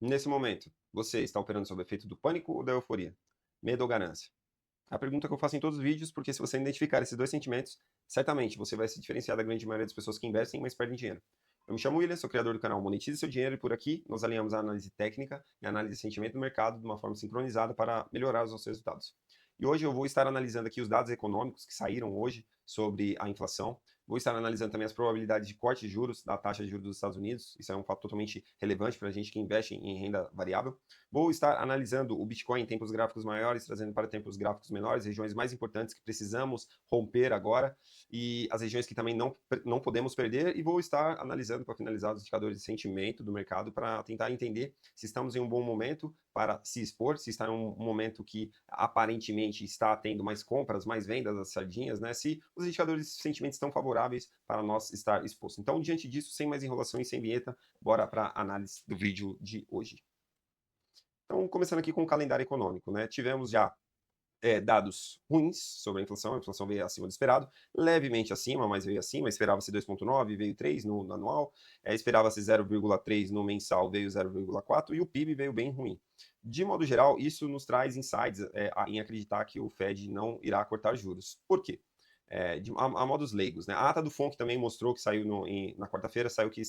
Nesse momento, você está operando sob o efeito do pânico ou da euforia? Medo ou ganância? A pergunta que eu faço em todos os vídeos, porque se você identificar esses dois sentimentos, certamente você vai se diferenciar da grande maioria das pessoas que investem, mas perdem dinheiro. Eu me chamo William, sou criador do canal Monetize Seu Dinheiro e por aqui nós alinhamos a análise técnica e a análise de sentimento do mercado de uma forma sincronizada para melhorar os nossos resultados. E hoje eu vou estar analisando aqui os dados econômicos que saíram hoje sobre a inflação. Vou estar analisando também as probabilidades de corte de juros da taxa de juros dos Estados Unidos. Isso é um fato totalmente relevante para a gente que investe em renda variável. Vou estar analisando o Bitcoin em tempos gráficos maiores, trazendo para tempos gráficos menores, regiões mais importantes que precisamos romper agora e as regiões que também não podemos perder. E vou estar analisando, para finalizar, os indicadores de sentimento do mercado para tentar entender se estamos em um bom momento para se expor, se está em um momento que aparentemente está tendo mais compras, mais vendas das sardinhas, né? Se os indicadores de sentimento estão favoráveis para nós estar exposto. Então, diante disso, sem mais enrolação e sem vinheta, bora para a análise do vídeo de hoje. Então, começando aqui com o calendário econômico, né? Tivemos já dados ruins sobre a inflação veio acima do esperado, levemente acima, mas veio acima, esperava-se 2,9, veio 3 no anual, esperava-se 0,3 no mensal, veio 0,4 e o PIB veio bem ruim. De modo geral, isso nos traz insights em acreditar que o Fed não irá cortar juros. Por quê? A modos leigos, né? A ata do FONC também mostrou que saiu na quarta-feira, saiu que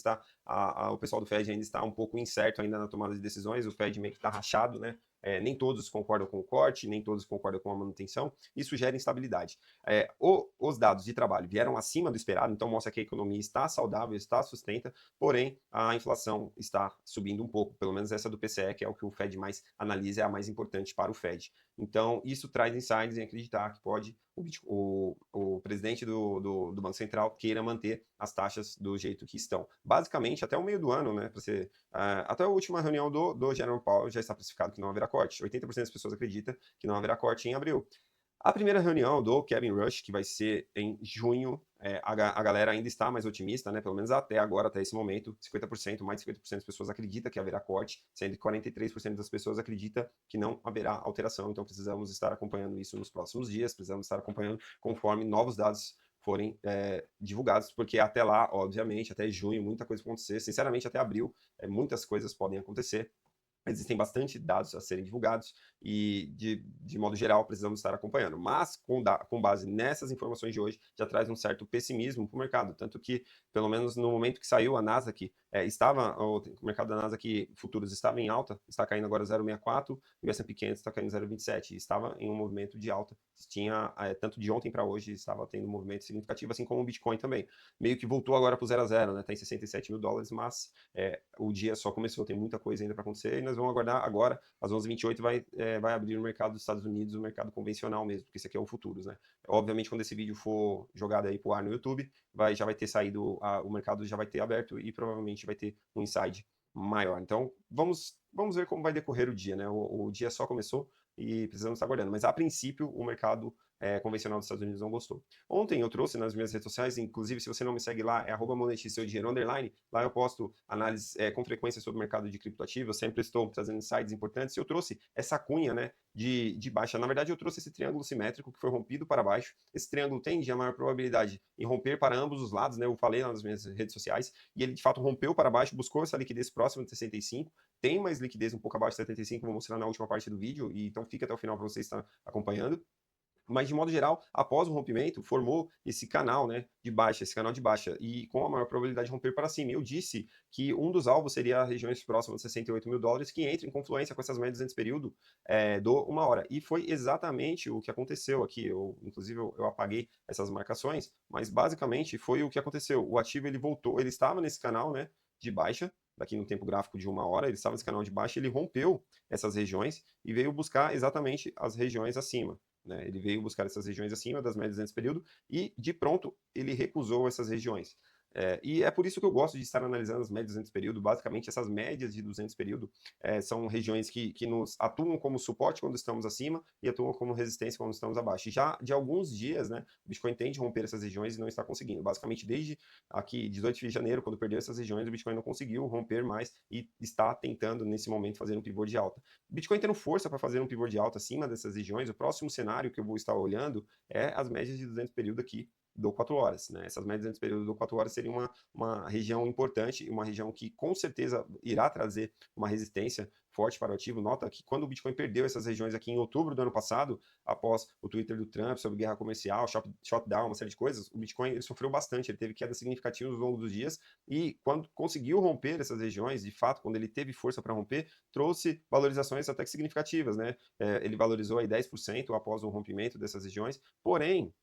o pessoal do Fed ainda está um pouco incerto ainda na tomada de decisões, o Fed meio que está rachado, né? Nem todos concordam com o corte, nem todos concordam com a manutenção, isso gera instabilidade. Os dados de trabalho vieram acima do esperado, então mostra que a economia está saudável, está sustenta, porém a inflação está subindo um pouco, pelo menos essa do PCE, que é o que o Fed mais analisa, é a mais importante para o Fed. Então, isso traz insights em acreditar que pode o presidente do Banco Central queira manter as taxas do jeito que estão. Basicamente, até o meio do ano, né? Até a última reunião do Jerome Powell já está precificado que não haverá corte. 80% das pessoas acreditam que não haverá corte em abril. A primeira reunião do Kevin Rush, que vai ser em junho, a galera ainda está mais otimista, né? Pelo menos até agora, até esse momento, 50%, mais de 50% das pessoas acreditam que haverá corte, sendo que 43% das pessoas acreditam que não haverá alteração. Então precisamos estar acompanhando isso nos próximos dias, precisamos estar acompanhando conforme novos dados forem divulgados, porque até lá, obviamente, até junho, muita coisa vai acontecer. Sinceramente, até abril, muitas coisas podem acontecer. Existem bastante dados a serem divulgados e, de modo geral, precisamos estar acompanhando. Mas, com base nessas informações de hoje, já traz um certo pessimismo para o mercado. Tanto que, pelo menos no momento que saiu a Nasdaq, o mercado da Nasdaq futuros estava em alta, está caindo agora 0,64, e o S&P 500 está caindo 0,27. Estava em um movimento de alta. Tinha, tanto de ontem para hoje, estava tendo um movimento significativo, assim como o Bitcoin também. Meio que voltou agora para o 0 a 0, né? Está em 67 mil dólares, mas o dia só começou, tem muita coisa ainda para acontecer e nós vamos aguardar agora, às 11h28 vai abrir o mercado dos Estados Unidos, o mercado convencional mesmo, porque isso aqui é o futuros, né? Obviamente, quando esse vídeo for jogado aí pro ar no YouTube, já vai ter saído, o mercado já vai ter aberto e provavelmente vai ter um inside maior. Então, vamos ver como vai decorrer o dia, né? O dia só começou e precisamos estar aguardando. Mas, a princípio, o mercado convencional dos Estados Unidos não gostou. Ontem eu trouxe nas minhas redes sociais, inclusive se você não me segue lá, é @monetizeseuDinheiro_, lá eu posto análises com frequência sobre o mercado de criptoativos, eu sempre estou trazendo insights importantes, e eu trouxe essa cunha, né, de baixa. Na verdade, eu trouxe esse triângulo simétrico que foi rompido para baixo. Esse triângulo tende a maior probabilidade em romper para ambos os lados, né, eu falei lá nas minhas redes sociais, e ele de fato rompeu para baixo, buscou essa liquidez próxima de 65, tem mais liquidez um pouco abaixo de 75, vou mostrar na última parte do vídeo, e então fica até o final para você estar acompanhando. Mas, de modo geral, após o rompimento, formou esse canal, né, de baixa, esse canal de baixa, e com a maior probabilidade de romper para cima. Eu disse que um dos alvos seria regiões próximas de 68 mil dólares, que entra em confluência com essas médias nesse período do uma hora. E foi exatamente o que aconteceu aqui. Inclusive, eu apaguei essas marcações, mas basicamente foi o que aconteceu. O ativo ele voltou, ele estava nesse canal, né, de baixa, daqui no tempo gráfico de uma hora, ele estava nesse canal de baixa, ele rompeu essas regiões e veio buscar exatamente as regiões acima. Né? Ele veio buscar essas regiões acima das médias nesse período e, de pronto, ele recusou essas regiões. E é por isso que eu gosto de estar analisando as médias nesse período. Basicamente, essas médias de 200 período são regiões que nos atuam como suporte quando estamos acima e atuam como resistência quando estamos abaixo. E já de alguns dias, né, o Bitcoin tende a romper essas regiões e não está conseguindo. Basicamente, desde aqui 18 de janeiro, quando perdeu essas regiões, o Bitcoin não conseguiu romper mais e está tentando, nesse momento, fazer um pivô de alta. O Bitcoin tendo força para fazer um pivô de alta acima dessas regiões, o próximo cenário que eu vou estar olhando é as médias de 200 período aqui do 4 horas, né? Essas médias nesse período do 4 horas seria uma região importante, uma região que com certeza irá trazer uma resistência forte para o ativo. Nota que quando o Bitcoin perdeu essas regiões aqui em outubro do ano passado, após o Twitter do Trump sobre guerra comercial, shutdown, uma série de coisas, o Bitcoin ele sofreu bastante, ele teve quedas significativas ao longo dos dias, e quando conseguiu romper essas regiões, de fato, quando ele teve força para romper, trouxe valorizações até que significativas, né? Ele valorizou aí 10% após o rompimento dessas regiões, porém,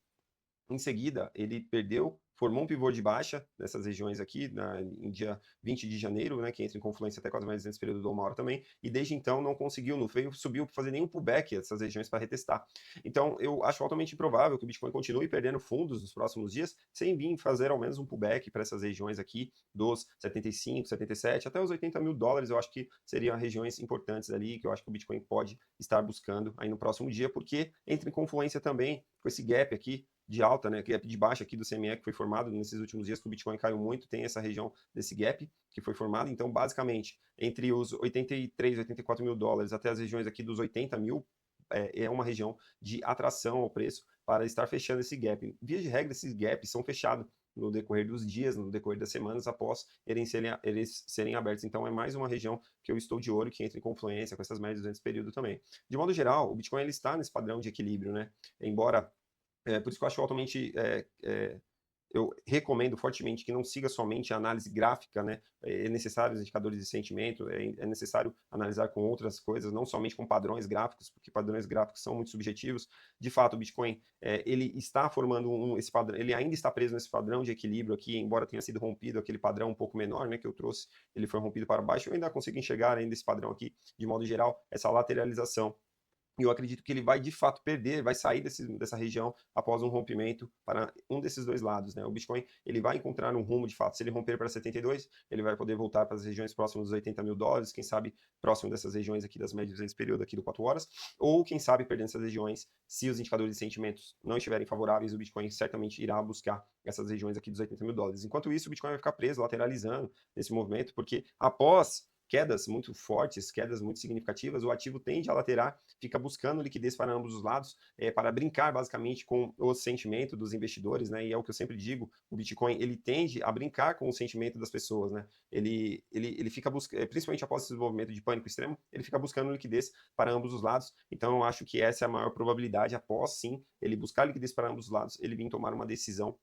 em seguida, ele perdeu, formou um pivô de baixa nessas regiões aqui, em dia 20 de janeiro, né, que entra em confluência até quase mais nesse período do uma hora também, e desde então não conseguiu, não veio, subiu para fazer nenhum pullback essas regiões para retestar. Então, eu acho altamente improvável que o Bitcoin continue perdendo fundos nos próximos dias, sem vir fazer ao menos um pullback para essas regiões aqui dos 75, 77, até os 80 mil dólares, eu acho que seriam regiões importantes ali, que eu acho que o Bitcoin pode estar buscando aí no próximo dia, porque entra em confluência também com esse gap aqui de alta, né, gap de baixa aqui do CME que foi formado nesses últimos dias, que o Bitcoin caiu muito, tem essa região desse gap que foi formado. Então, basicamente, entre os 83, 84 mil dólares até as regiões aqui dos 80 mil, é uma região de atração ao preço para estar fechando esse gap. Via de regra, esses gaps são fechados no decorrer dos dias, no decorrer das semanas, após eles serem abertos. Então, é mais uma região que eu estou de olho, que entra em confluência com essas médias nesse período também. De modo geral, o Bitcoin ele está nesse padrão de equilíbrio, né? Embora por isso que eu acho altamente. Eu recomendo fortemente que não siga somente a análise gráfica, né? É necessário os indicadores de sentimento, é necessário analisar com outras coisas, não somente com padrões gráficos, porque padrões gráficos são muito subjetivos. De fato, o Bitcoin ele está formando esse padrão, ele ainda está preso nesse padrão de equilíbrio aqui, embora tenha sido rompido aquele padrão um pouco menor, né? Que eu trouxe, ele foi rompido para baixo. Eu ainda consigo enxergar ainda esse padrão aqui, de modo geral, essa lateralização. E eu acredito que ele vai de fato perder, vai sair dessa região após um rompimento para um desses dois lados, né? O Bitcoin ele vai encontrar um rumo de fato. Se ele romper para 72, ele vai poder voltar para as regiões próximas dos 80 mil dólares, quem sabe próximo dessas regiões aqui das médias desse período aqui do 4 horas, ou quem sabe perdendo essas regiões, se os indicadores de sentimentos não estiverem favoráveis, o Bitcoin certamente irá buscar essas regiões aqui dos 80 mil dólares. Enquanto isso, o Bitcoin vai ficar preso, lateralizando nesse movimento, porque após quedas muito fortes, quedas muito significativas, o ativo tende a laterar, fica buscando liquidez para ambos os lados, para brincar basicamente com o sentimento dos investidores, né? E é o que eu sempre digo, o Bitcoin ele tende a brincar com o sentimento das pessoas, né? Ele fica buscando, principalmente após esse desenvolvimento de pânico extremo, ele fica buscando liquidez para ambos os lados. Então eu acho que essa é a maior probabilidade, após sim ele buscar liquidez para ambos os lados, ele vir tomar uma decisão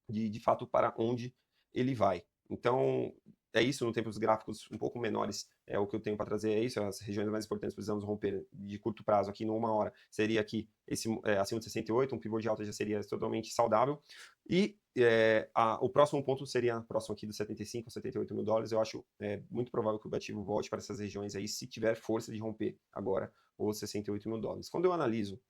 de fato para onde ele vai. Então, é isso, no tempos gráficos um pouco menores, é o que eu tenho para trazer, é isso, as regiões mais importantes precisamos romper de curto prazo aqui, numa hora, seria aqui, acima de 68, um pivô de alta já seria totalmente saudável, e o próximo ponto seria próximo aqui dos 75 a 78 mil dólares, eu acho muito provável que o ativo volte para essas regiões aí, se tiver força de romper agora os 68 mil dólares. Quando eu analiso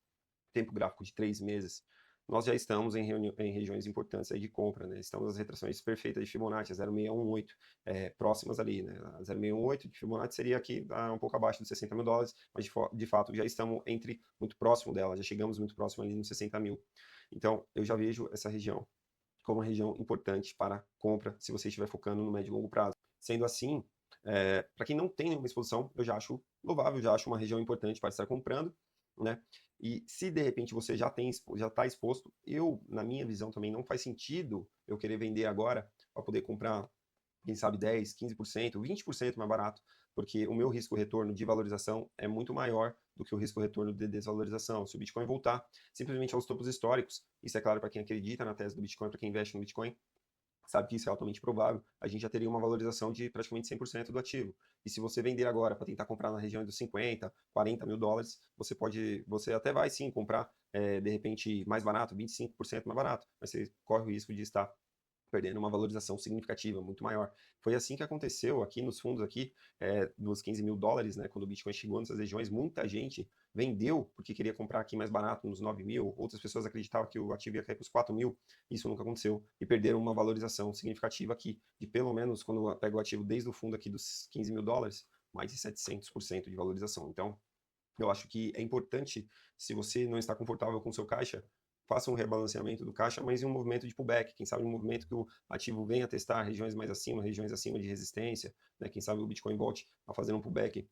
tempo gráfico de 3 meses, nós já estamos em regiões importantes aí de compra, né? Estamos nas retrações perfeitas de Fibonacci, 0,618, próximas ali, né? A 0,618 de Fibonacci seria aqui um pouco abaixo dos 60 mil dólares, mas de fato já estamos muito próximo dela, já chegamos muito próximo ali nos 60 mil. Então, eu já vejo essa região como uma região importante para compra, se você estiver focando no médio e longo prazo. Sendo assim, para quem não tem nenhuma exposição, eu já acho louvável, já acho uma região importante para estar comprando, né? E se de repente você já está exposto, na minha visão também não faz sentido eu querer vender agora para poder comprar, quem sabe 10, 15%, 20% mais barato, porque o meu risco-retorno de valorização é muito maior do que o risco-retorno de desvalorização. Se o Bitcoin voltar simplesmente aos topos históricos, isso é claro para quem acredita na tese do Bitcoin, para quem investe no Bitcoin, sabe que isso é altamente provável, a gente já teria uma valorização de praticamente 100% do ativo. E se você vender agora para tentar comprar na região dos 50, 40 mil dólares, você até vai sim comprar, de repente, mais barato, 25% mais barato, mas você corre o risco de estar perdendo uma valorização significativa, muito maior. Foi assim que aconteceu aqui nos fundos aqui, dos 15 mil dólares, né, quando o Bitcoin chegou nessas regiões, muita gente vendeu porque queria comprar aqui mais barato, nos 9 mil, outras pessoas acreditavam que o ativo ia cair para os 4 mil, isso nunca aconteceu, e perderam uma valorização significativa aqui, de pelo menos, quando pega o ativo desde o fundo aqui dos 15 mil dólares, mais de 700% de valorização. Então, eu acho que é importante, se você não está confortável com o seu caixa, faça um rebalanceamento do caixa, mas em um movimento de pullback, quem sabe um movimento que o ativo venha a testar regiões mais acima, regiões acima de resistência, né? Quem sabe o Bitcoin volte a fazer um pullback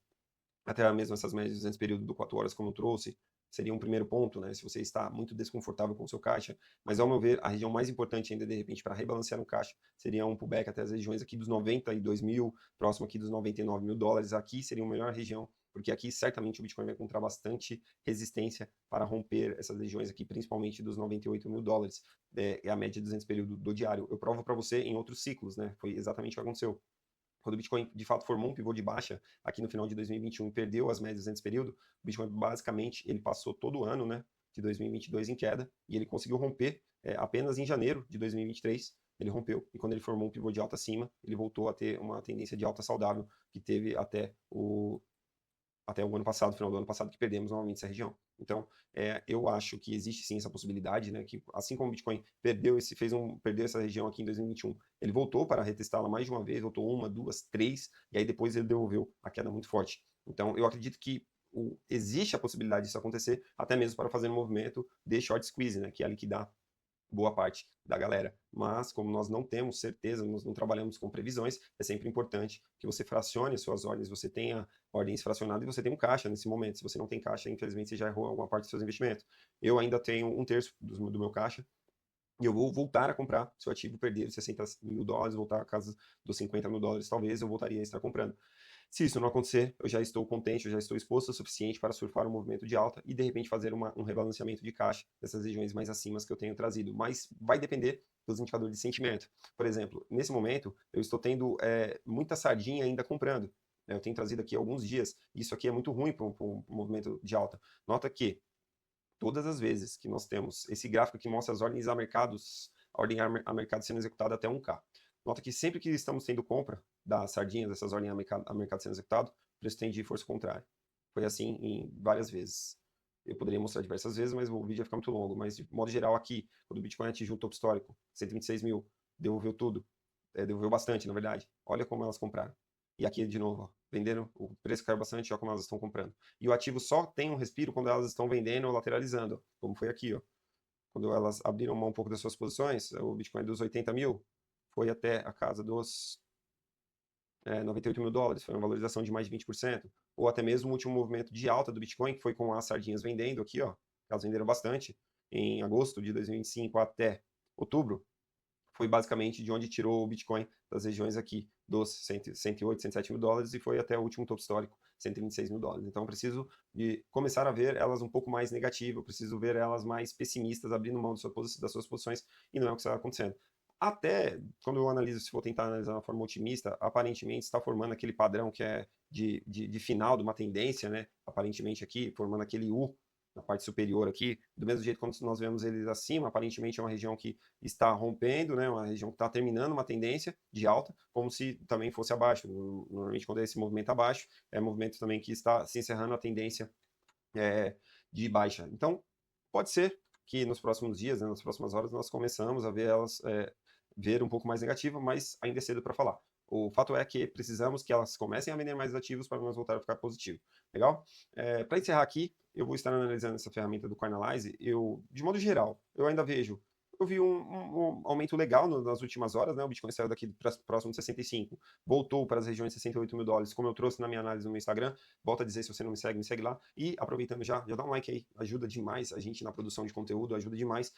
até mesmo essas médias nesse período do 4 horas, como eu trouxe, seria um primeiro ponto, né? Se você está muito desconfortável com o seu caixa, mas ao meu ver, a região mais importante ainda, de repente, para rebalancear no caixa, seria um pullback até as regiões aqui dos 92 mil, próximo aqui dos 99 mil dólares. Aqui seria a melhor região, porque aqui certamente o Bitcoin vai encontrar bastante resistência para romper essas regiões aqui, principalmente dos 98 mil dólares, é a média de 200 período do diário. Eu provo para você em outros ciclos, né? Foi exatamente o que aconteceu. Quando o Bitcoin de fato formou um pivô de baixa aqui no final de 2021 e perdeu as médias nesse período, o Bitcoin basicamente ele passou todo o ano, né, de 2022 em queda e ele conseguiu romper apenas em janeiro de 2023. Ele rompeu e quando ele formou um pivô de alta acima, ele voltou a ter uma tendência de alta saudável que teve até o ano passado, final do ano passado, que perdemos novamente essa região. Então, eu acho que existe sim essa possibilidade, né, que assim como o Bitcoin perdeu essa região aqui em 2021, ele voltou para retestá-la mais de uma vez, voltou uma, duas, três, e aí depois ele devolveu a queda muito forte. Então, eu acredito que existe a possibilidade disso acontecer, até mesmo para fazer um movimento de short squeeze, né, que é liquidar boa parte da galera. Mas, como nós não temos certeza, nós não trabalhamos com previsões, é sempre importante que você fracione as suas ordens, você tenha ordens fracionadas e você tenha um caixa nesse momento. Se você não tem caixa, infelizmente você já errou alguma parte dos seus investimentos. Eu ainda tenho um terço do meu caixa, e eu vou voltar a comprar. Se o ativo perder os 60 mil dólares, voltar a casa dos 50 mil dólares, talvez eu voltaria a estar comprando. Se isso não acontecer, eu já estou contente, eu já estou exposto o suficiente para surfar um movimento de alta e de repente fazer um rebalanceamento de caixa dessas regiões mais acima que eu tenho trazido. Mas vai depender dos indicadores de sentimento. Por exemplo, nesse momento, eu estou tendo muita sardinha ainda comprando. Eu tenho trazido aqui alguns dias. Isso aqui é muito ruim para um movimento de alta. Nota que todas as vezes que nós temos esse gráfico que mostra as ordens a mercados, a ordem a mercado sendo executada até 1K. Nota que sempre que estamos tendo compra das sardinhas, dessas ordens a mercado sendo executado, o preço tende de força contrária. Foi assim em várias vezes. Eu poderia mostrar diversas vezes, mas o vídeo ia ficar muito longo. Mas, de modo geral, aqui, quando o Bitcoin atingiu o topo histórico, 126 mil, devolveu tudo. Devolveu bastante, na verdade. Olha como elas compraram. E aqui, de novo, ó, venderam, o preço caiu bastante, olha como elas estão comprando. E o ativo só tem um respiro quando elas estão vendendo ou lateralizando, como foi aqui, ó. Quando elas abriram mão um pouco das suas posições, o Bitcoin dos 80 mil foi até a casa dos 98 mil dólares, foi uma valorização de mais de 20%. Ou até mesmo o último movimento de alta do Bitcoin, que foi com as sardinhas vendendo aqui, ó. Elas venderam bastante em agosto de 2025 até outubro, foi basicamente de onde tirou o Bitcoin das regiões aqui dos 108, 107 mil dólares e foi até o último topo histórico, 126 mil dólares. Então eu preciso de começar a ver elas um pouco mais negativas, eu preciso ver elas mais pessimistas, abrindo mão das suas posições, e não é o que está acontecendo. Até quando eu analiso, se for tentar analisar de uma forma otimista, aparentemente está formando aquele padrão que é de final de uma tendência, né? Aparentemente aqui, formando aquele U na parte superior aqui, do mesmo jeito quando nós vemos eles acima, aparentemente é uma região que está rompendo, né, uma região que está terminando uma tendência de alta, como se também fosse abaixo. Normalmente quando é esse movimento abaixo, é um movimento também que está se encerrando a tendência de baixa. Então, pode ser que nos próximos dias, né, nas próximas horas, nós começamos a ver elas ver um pouco mais negativa, mas ainda é cedo para falar. O fato é que precisamos que elas comecem a vender mais ativos para nós voltar a ficar positivo. Legal? Para encerrar aqui, eu vou estar analisando essa ferramenta do Coinalyze. De modo geral, eu vi um aumento legal nas últimas horas, né? O Bitcoin saiu daqui próximo de 65, voltou para as regiões de 68 mil dólares, como eu trouxe na minha análise no meu Instagram. Volto a dizer, se você não me segue lá. E aproveitando já dá um like aí, ajuda demais a gente na produção de conteúdo, ajuda demais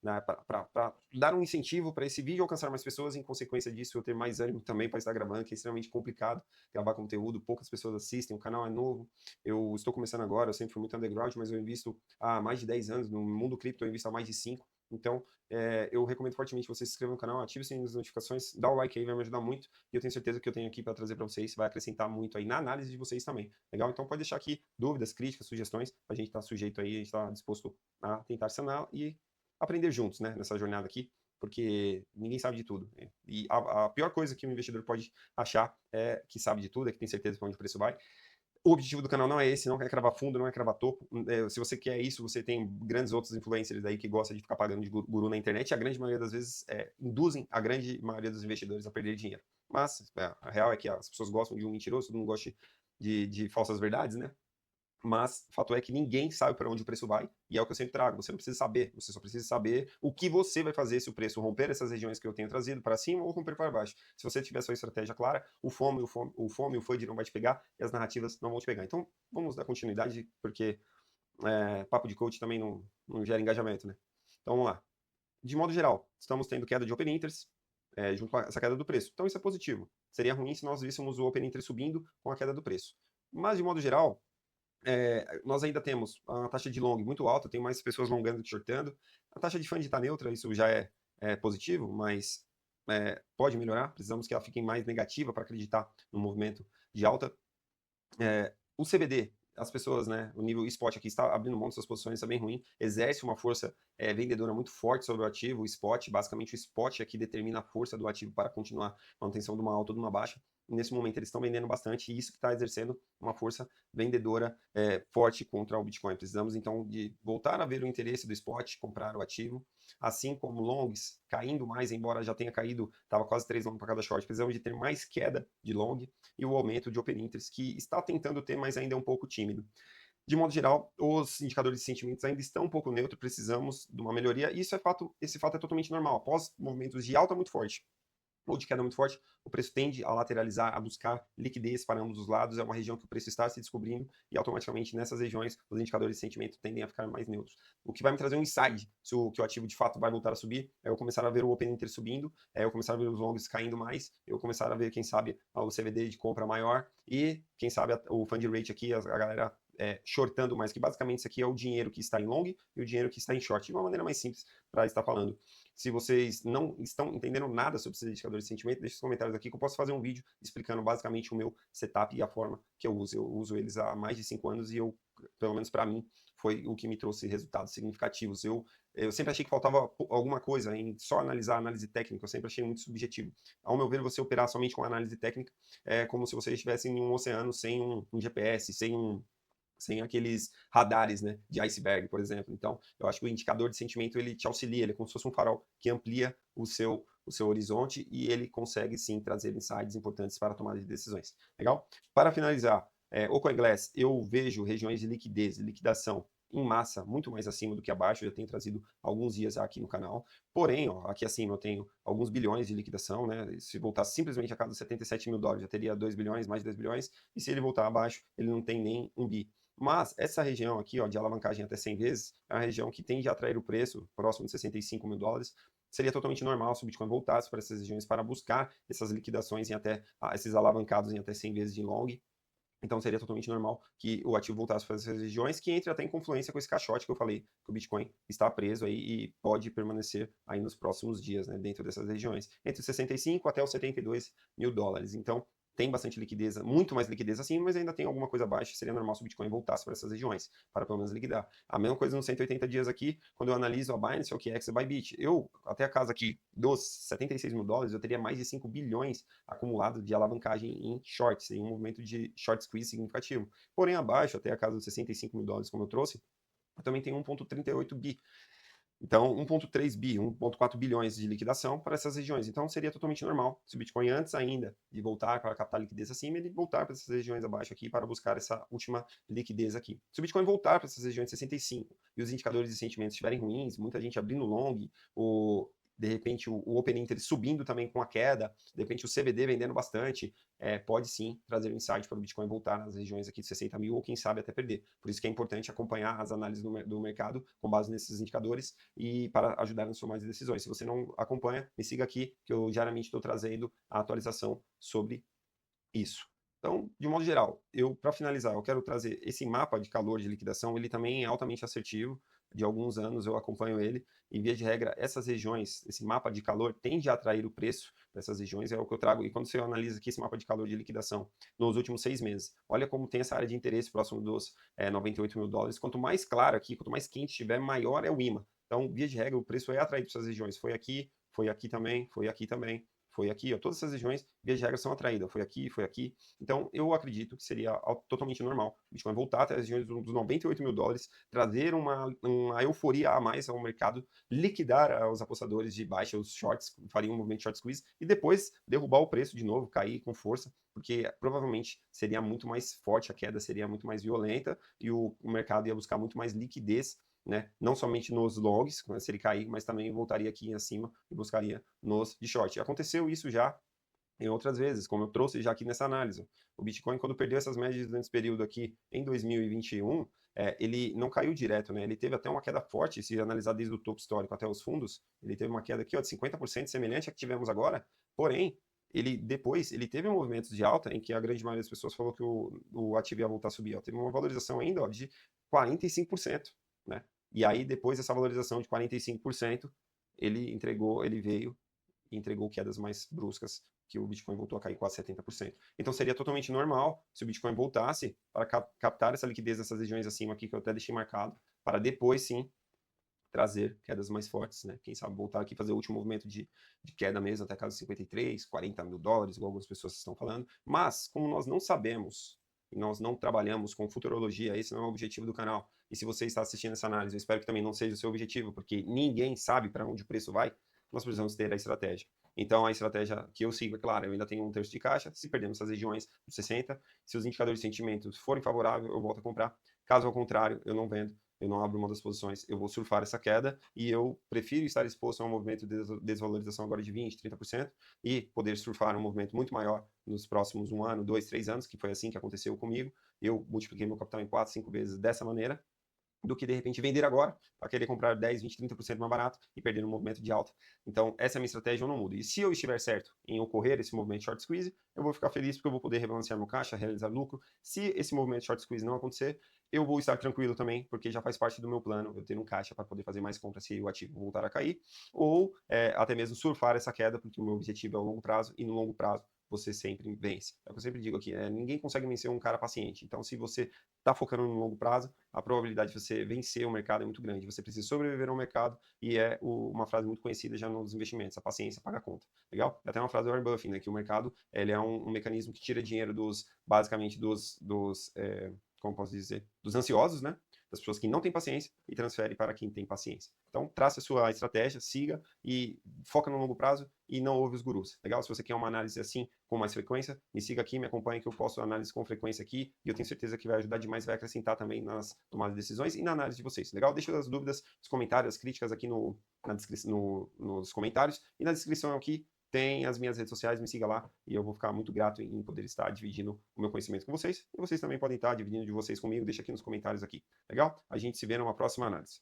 para dar um incentivo para esse vídeo alcançar mais pessoas. Em consequência disso, eu ter mais ânimo também para estar gravando, que é extremamente complicado gravar conteúdo, poucas pessoas assistem, o canal é novo. Eu estou começando agora, eu sempre fui muito underground, mas eu invisto há mais de 10 anos, no mundo cripto eu invisto há mais de 5. Então, eu recomendo fortemente que você se inscreva no canal, ative o sininho das notificações, dá o like aí, vai me ajudar muito. E eu tenho certeza que eu tenho aqui para trazer para vocês, vai acrescentar muito aí na análise de vocês também. Legal? Então pode deixar aqui dúvidas, críticas, sugestões. A gente está sujeito aí, a gente está disposto a tentar sanar e aprender juntos, né, nessa jornada aqui, porque ninguém sabe de tudo. E a pior coisa que um investidor pode achar é que sabe de tudo, é que tem certeza para onde o preço vai. O objetivo do canal não é esse, não é cravar fundo, não é cravar topo. Se você quer isso, você tem grandes outros influencers aí que gostam de ficar pagando de guru na internet, e a grande maioria das vezes induzem a grande maioria dos investidores a perder dinheiro. Mas a real é que as pessoas gostam de um mentiroso, todo mundo gosta de falsas verdades, né? Mas o fato é que ninguém sabe para onde o preço vai, e é o que eu sempre trago. Você não precisa saber, você só precisa saber o que você vai fazer se o preço romper essas regiões que eu tenho trazido para cima ou romper para baixo. Se você tiver sua estratégia clara, o FOMO e o FUD não vai te pegar e as narrativas não vão te pegar. Então, vamos dar continuidade, porque papo de coach também não gera engajamento, né? Então vamos lá. De modo geral, estamos tendo queda de open interest, junto com essa queda do preço. Então isso é positivo. Seria ruim se nós víssemos o open interest subindo com a queda do preço. Mas de modo geral, nós ainda temos a taxa de long muito alta, tem mais pessoas longando que shortando. A taxa de fund está neutra, isso já é positivo, mas pode melhorar. Precisamos que ela fique mais negativa para acreditar no movimento de alta. O CBD, as pessoas, né, o nível spot aqui está abrindo mão de suas posições, está bem ruim, exerce uma força vendedora muito forte sobre o ativo, o spot, basicamente o spot aqui determina a força do ativo para continuar a manutenção de uma alta ou de uma baixa. Nesse momento eles estão vendendo bastante e isso que está exercendo uma força vendedora forte contra o Bitcoin. Precisamos então de voltar a ver o interesse do spot, comprar o ativo, assim como longs caindo mais, embora já tenha caído, estava quase 3 long para cada short, precisamos de ter mais queda de long e o aumento de open interest, que está tentando ter, mas ainda é um pouco tímido. De modo geral, os indicadores de sentimentos ainda estão um pouco neutros, precisamos de uma melhoria, e esse fato é totalmente normal. Após movimentos de alta muito forte ou de queda muito forte, o preço tende a lateralizar, a buscar liquidez para ambos os lados, é uma região que o preço está se descobrindo e automaticamente nessas regiões os indicadores de sentimento tendem a ficar mais neutros. O que vai me trazer um insight se que o ativo de fato vai voltar a subir, é eu começar a ver o Open Interest subindo, é eu começar a ver os longs caindo mais, eu começar a ver, quem sabe, o CVD de compra maior e, quem sabe, o fund rate aqui, a galera shortando mais, que basicamente isso aqui é o dinheiro que está em long e o dinheiro que está em short, de uma maneira mais simples para estar falando. Se vocês não estão entendendo nada sobre esses indicadores de sentimento, deixe os comentários aqui que eu posso fazer um vídeo explicando basicamente o meu setup e a forma que eu uso. Eu uso eles há mais de 5 anos e pelo menos para mim, foi o que me trouxe resultados significativos. Eu sempre achei que faltava alguma coisa em só analisar a análise técnica, eu sempre achei muito subjetivo. Ao meu ver, você operar somente com análise técnica é como se você estivesse em um oceano sem um GPS, sem aqueles radares, né, de iceberg, por exemplo. Então, eu acho que o indicador de sentimento, ele te auxilia, ele é como se fosse um farol que amplia o seu horizonte e ele consegue, sim, trazer insights importantes para a tomada de decisões. Legal? Para finalizar, o CoinGlass, eu vejo regiões de liquidez, de liquidação, em massa, muito mais acima do que abaixo, eu já tenho trazido alguns dias aqui no canal. Porém, ó, aqui acima eu tenho alguns bilhões de liquidação, né? Se voltar simplesmente a cada 77 mil dólares, já teria 2 bilhões, mais de 2 bilhões, e se ele voltar abaixo, ele não tem nem 1 bi. Mas essa região aqui, ó, de alavancagem até 100 vezes, é uma região que tende a atrair o preço próximo de 65 mil dólares. Seria totalmente normal se o Bitcoin voltasse para essas regiões para buscar essas liquidações em até esses alavancados em até 100 vezes de long. Então seria totalmente normal que o ativo voltasse para essas regiões, que entre até em confluência com esse caixote que eu falei, que o Bitcoin está preso aí e pode permanecer aí nos próximos dias, né, dentro dessas regiões, entre 65 até os 72 mil dólares. Então tem bastante liquidez, muito mais liquidez assim, mas ainda tem alguma coisa baixa, seria normal se o Bitcoin voltasse para essas regiões, para pelo menos liquidar. A mesma coisa nos 180 dias aqui, quando eu analiso a Binance, o OKEx e a Bybit. Eu, até a casa aqui dos 76 mil dólares, eu teria mais de 5 bilhões acumulado de alavancagem em shorts, em um movimento de short squeeze significativo. Porém, abaixo, até a casa dos 65 mil dólares, como eu trouxe, eu também tenho 1,38 bi. Então, 1,3 bi, 1,4 bilhões de liquidação para essas regiões. Então, seria totalmente normal se o Bitcoin, antes ainda de voltar para captar liquidez acima, ele voltar para essas regiões abaixo aqui para buscar essa última liquidez aqui. Se o Bitcoin voltar para essas regiões 65 e os indicadores de sentimentos estiverem ruins, muita gente abrindo long, de repente o Open Interest subindo também com a queda, de repente o CBD vendendo bastante, pode sim trazer um insight para o Bitcoin voltar nas regiões aqui de 60 mil ou quem sabe até perder. Por isso que é importante acompanhar as análises do mercado com base nesses indicadores e para ajudar nas tomadas de decisões. Se você não acompanha, me siga aqui que eu diariamente estou trazendo a atualização sobre isso. Então, de modo geral, para finalizar, eu quero trazer esse mapa de calor de liquidação, ele também é altamente assertivo, de alguns anos eu acompanho ele, e via de regra, essas regiões, esse mapa de calor tende a atrair o preço dessas regiões, é o que eu trago, e quando você analisa aqui esse mapa de calor de liquidação nos últimos 6 meses, olha como tem essa área de interesse próximo dos 98 mil dólares, quanto mais claro aqui, quanto mais quente estiver, maior é o imã. Então, via de regra, o preço é atraído para essas regiões, foi aqui também, foi aqui também, foi aqui, ó, todas essas regiões, via de regra, são atraídas, foi aqui, foi aqui. Então, eu acredito que seria totalmente normal o Bitcoin voltar até as regiões dos 98 mil dólares, trazer uma euforia a mais ao mercado, liquidar os apostadores de baixa, os shorts, faria um movimento short squeeze, e depois derrubar o preço de novo, cair com força, porque provavelmente seria muito mais forte a queda, seria muito mais violenta, e o mercado ia buscar muito mais liquidez, né? Não somente nos longs, se ele cair, mas também voltaria aqui em cima e buscaria nos de short. Aconteceu isso já em outras vezes, como eu trouxe já aqui nessa análise. O Bitcoin, quando perdeu essas médias nesse período aqui em 2021, ele não caiu direto, né? Ele teve até uma queda forte, se analisar desde o topo histórico até os fundos, ele teve uma queda aqui ó, de 50%, semelhante à que tivemos agora, porém, ele depois ele teve movimentos de alta em que a grande maioria das pessoas falou que o ativo ia voltar a subir. Ó. Teve uma valorização ainda ó, de 45%, né? E aí, depois dessa valorização de 45%, ele veio e entregou quedas mais bruscas, que o Bitcoin voltou a cair quase 70%. Então seria totalmente normal se o Bitcoin voltasse para captar essa liquidez dessas regiões acima aqui, que eu até deixei marcado, para depois sim trazer quedas mais fortes, né? Quem sabe voltar aqui e fazer o último movimento de queda mesmo até casa 53, 40 mil dólares, igual algumas pessoas estão falando. Mas, como nós não sabemos, e nós não trabalhamos com futurologia, esse não é o objetivo do canal. E se você está assistindo essa análise, eu espero que também não seja o seu objetivo, porque ninguém sabe para onde o preço vai, nós precisamos ter a estratégia. Então, a estratégia que eu sigo, é claro, eu ainda tenho um terço de caixa, se perdermos essas regiões dos 60, se os indicadores de sentimento forem favoráveis, eu volto a comprar. Caso ao contrário, eu não vendo, eu não abro mão das posições, eu vou surfar essa queda e eu prefiro estar exposto a um movimento de desvalorização agora de 20%, 30% e poder surfar um movimento muito maior nos próximos 1 ano, 2, 3 anos, que foi assim que aconteceu comigo. Eu multipliquei meu capital em 4, 5 vezes dessa maneira, do que de repente vender agora para querer comprar 10, 20, 30% mais barato e perder no movimento de alta. Então, essa é a minha estratégia, eu não mudo. E se eu estiver certo em ocorrer esse movimento short squeeze, eu vou ficar feliz porque eu vou poder rebalancear meu caixa, realizar lucro. Se esse movimento short squeeze não acontecer, eu vou estar tranquilo também, porque já faz parte do meu plano eu ter um caixa para poder fazer mais compras se o ativo voltar a cair, ou até mesmo surfar essa queda, porque o meu objetivo é o longo prazo, e no longo prazo você sempre vence. É o que eu sempre digo aqui, ninguém consegue vencer um cara paciente. Então, se você está focando no longo prazo, a probabilidade de você vencer o mercado é muito grande. Você precisa sobreviver ao mercado e uma frase muito conhecida já nos investimentos, a paciência paga a conta. Legal? Até uma frase do Warren Buffett, né, que o mercado ele é um mecanismo que tira dinheiro basicamente como posso dizer, dos ansiosos, né? Das pessoas que não têm paciência e transfere para quem tem paciência. Então, trace a sua estratégia, siga e foca no longo prazo e não ouve os gurus. Legal? Se você quer uma análise assim com mais frequência, me siga aqui, me acompanhe que eu posto análise com frequência aqui e eu tenho certeza que vai ajudar demais, vai acrescentar também nas tomadas de decisões e na análise de vocês. Legal? Deixa as dúvidas, os comentários, as críticas aqui nos comentários e na descrição aqui tem as minhas redes sociais, me siga lá e eu vou ficar muito grato em poder estar dividindo o meu conhecimento com vocês. E vocês também podem estar dividindo de vocês comigo, deixa aqui nos comentários aqui. Legal? A gente se vê numa próxima análise.